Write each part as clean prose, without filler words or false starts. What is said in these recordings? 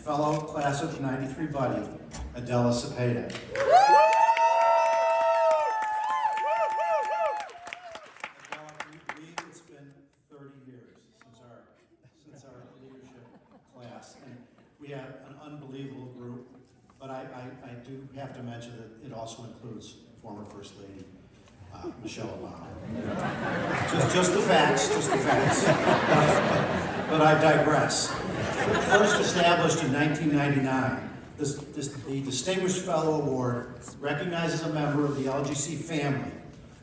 fellow class of '93 buddy, Adela Cepeda. Adela, we believe it's been 30 years since our leadership class, and we have an unbelievable group, but I do have to mention that it also includes former First Lady, Michelle Obama. Just the facts. But I digress. First established in 1999, the Distinguished Fellow Award recognizes a member of the LGC family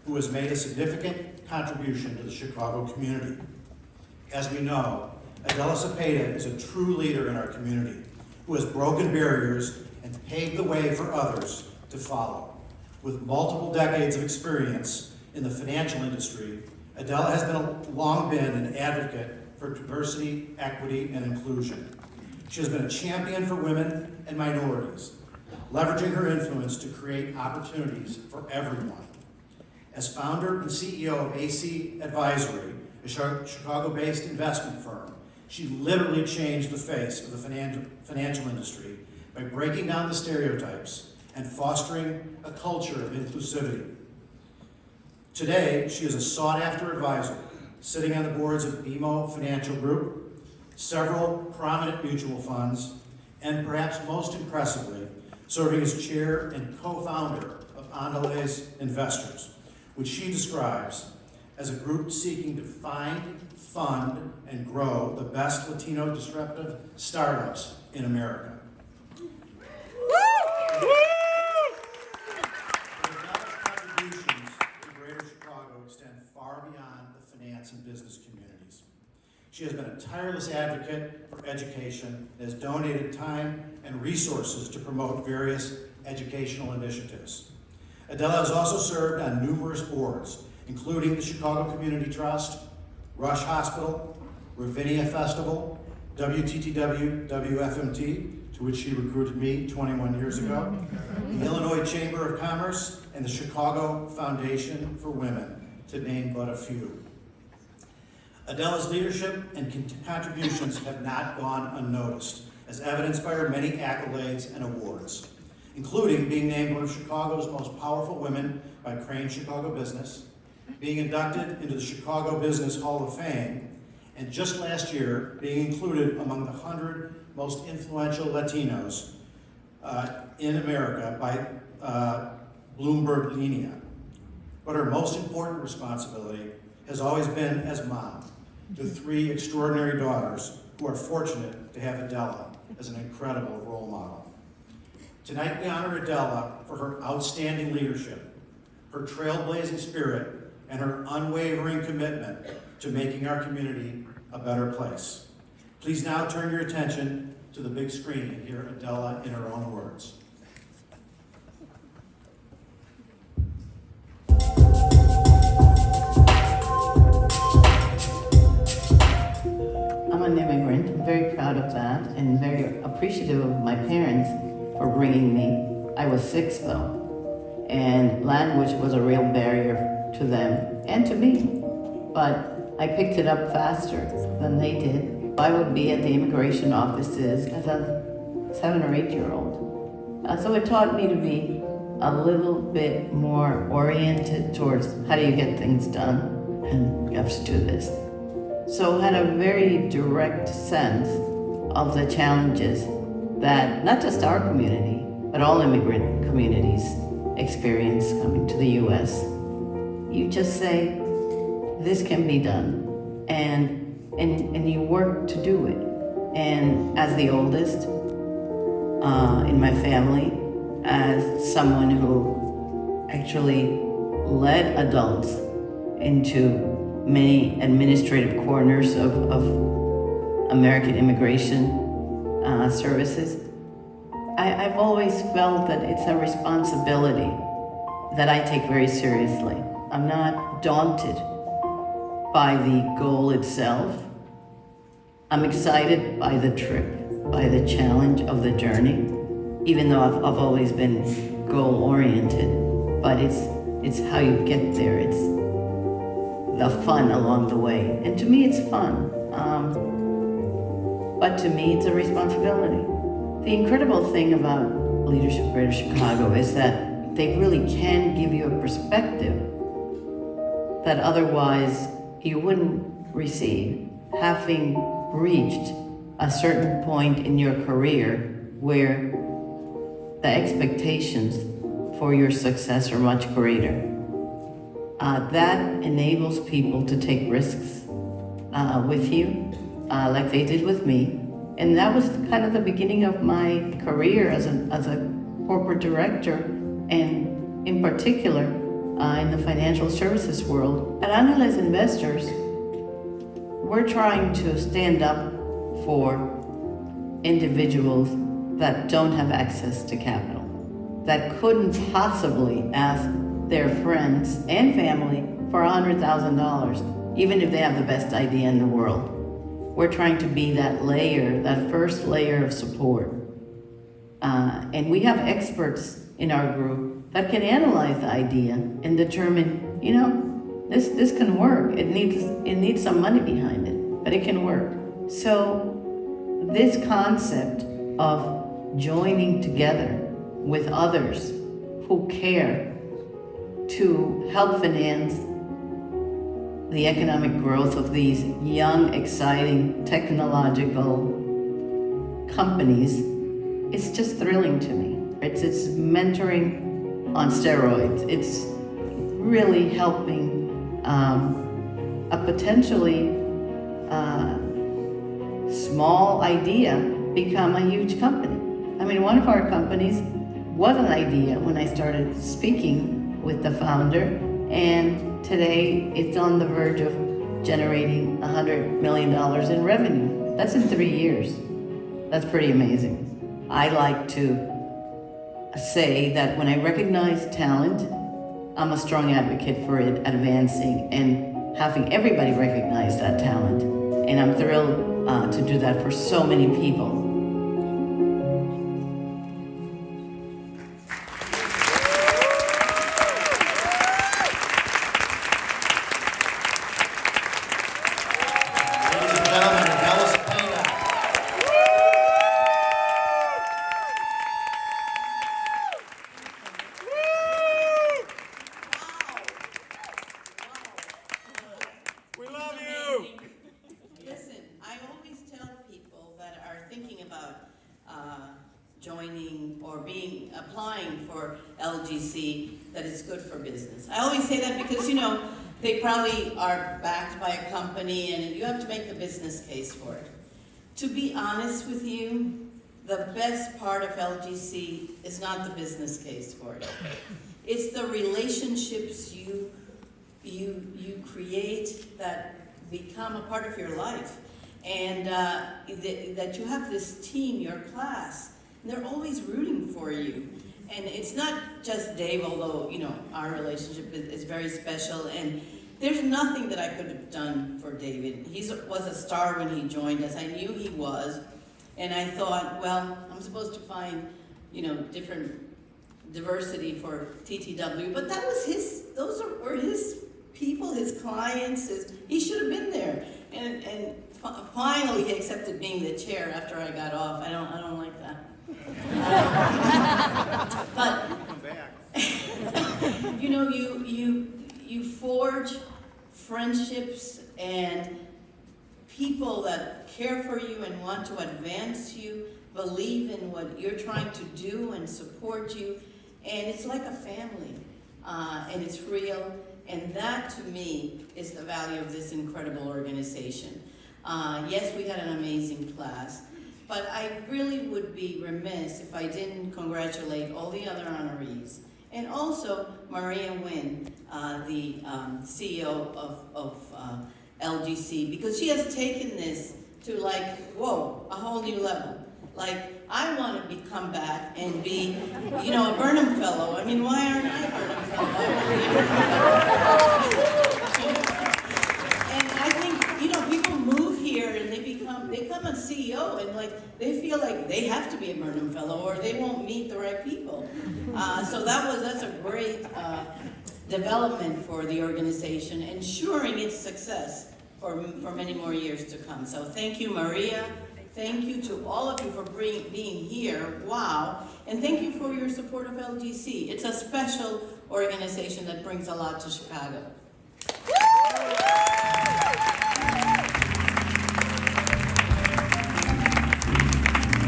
who has made a significant contribution to the Chicago community. As we know, Adela Cepeda is a true leader in our community who has broken barriers and paved the way for others to follow. With multiple decades of experience in the financial industry, Adela has long been an advocate for diversity, equity, and inclusion. She has been a champion for women and minorities, leveraging her influence to create opportunities for everyone. As founder and CEO of AC Advisory, a Chicago-based investment firm, she literally changed the face of the financial industry by breaking down the stereotypes and fostering a culture of inclusivity. Today, she is a sought-after advisor, sitting on the boards of BMO Financial Group, several prominent mutual funds, and perhaps most impressively, serving as chair and co-founder of Andela's Investors, which she describes as a group seeking to find, fund, and grow the best Latino disruptive startups in America. And business communities. She has been a tireless advocate for education and has donated time and resources to promote various educational initiatives. Adela has also served on numerous boards, including the Chicago Community Trust, Rush Hospital, Ravinia Festival, WTTW, WFMT, to which she recruited me 21 years ago, the Illinois Chamber of Commerce, and the Chicago Foundation for Women, to name but a few. Adela's leadership and contributions have not gone unnoticed, as evidenced by her many accolades and awards, including being named one of Chicago's most powerful women by Crane Chicago Business, being inducted into the Chicago Business Hall of Fame, and just last year being included among the 100 most influential Latinos in America by Bloomberg Linea. But her most important responsibility has always been as mom to 3 extraordinary daughters who are fortunate to have Adela as an incredible role model. Tonight we honor Adela for her outstanding leadership, her trailblazing spirit, and her unwavering commitment to making our community a better place. Please now turn your attention to the big screen and hear Adela in her own words. I'm an immigrant. I'm very proud of that and very appreciative of my parents for bringing me. I was 6 though, and language was a real barrier to them and to me. But I picked it up faster than they did. I would be at the immigration offices as a 7 or 8-year-old. So it taught me to be a little bit more oriented towards how do you get things done, and you have to do this. So had a very direct sense of the challenges that not just our community, but all immigrant communities experience coming to the US. You just say, this can be done, and you work to do it. And as the oldest in my family, as someone who actually led adults into many administrative corners of American immigration services, I've always felt that it's a responsibility that I take very seriously. I'm not daunted by the goal itself. I'm excited by the trip, by the challenge of the journey, even though I've always been goal-oriented, but it's how you get there. It's the fun along the way. And to me, it's fun. But to me, it's a responsibility. The incredible thing about Leadership Greater Chicago is that they really can give you a perspective that otherwise you wouldn't receive, having reached a certain point in your career where the expectations for your success are much greater. That enables people to take risks with you, like they did with me. And that was kind of the beginning of my career as a corporate director, and in particular in the financial services world. At Adela's Investors, we're trying to stand up for individuals that don't have access to capital, that couldn't possibly ask their friends and family for $100,000, even if they have the best idea in the world. We're trying to be that layer, that first layer of support. And we have experts in our group that can analyze the idea and determine, you know, this can work. It needs some money behind it, but it can work. So this concept of joining together with others who care to help finance the economic growth of these young, exciting, technological companies, it's just thrilling to me. It's mentoring on steroids. It's really helping a potentially small idea become a huge company. I mean, one of our companies was an idea when I started speaking with the founder, and today it's on the verge of generating $100 million in revenue. That's in 3 years. That's pretty amazing. I like to say that when I recognize talent, I'm a strong advocate for it advancing and having everybody recognize that talent. And I'm thrilled to do that for so many people. Ladies and gentlemen, Adela Cepeda. We love you! Listen, I always tell people that are thinking about joining or applying for LGC that it's good for business. I always say that because, you know, they probably are backed by a company and you have to make the business case for it. To be honest with you, the best part of LGC is not the business case for it. It's the relationships you create that become a part of your life. And that you have this team, your class, and they're always rooting for you. And it's not just Dave, although, you know, our relationship is very special. And there's nothing that I could have done for David. He was a star when he joined us. I knew he was. And I thought, well, I'm supposed to find, you know, different diversity for TTW. But that was those were his people, his clients. He should have been there. And finally, he accepted being the chair after I got off. I don't like that. But you know, you forge friendships and people that care for you and want to advance you, believe in what you're trying to do and support you, and it's like a family, and it's real. And that, to me, is the value of this incredible organization. Yes, we had an amazing class, but I really would be remiss if I didn't congratulate all the other honorees. And also Maria Nguyen, the CEO of LGC, because she has taken this to like, whoa, a whole new level. Like, I want to come back and be, you know, a Burnham Fellow. I mean, why aren't I a Burnham Fellow? I want to be a Burnham Fellow. And I think, you know, people move here and they become a CEO and like, they feel like they have to be a Burnham Fellow or they won't meet the right people. So that's a great development for the organization, ensuring its success for many more years to come. So thank you, Maria. Thank you to all of you for being here. here. Wow. And thank you for your support of LGC. It's a special organization that brings a lot to Chicago.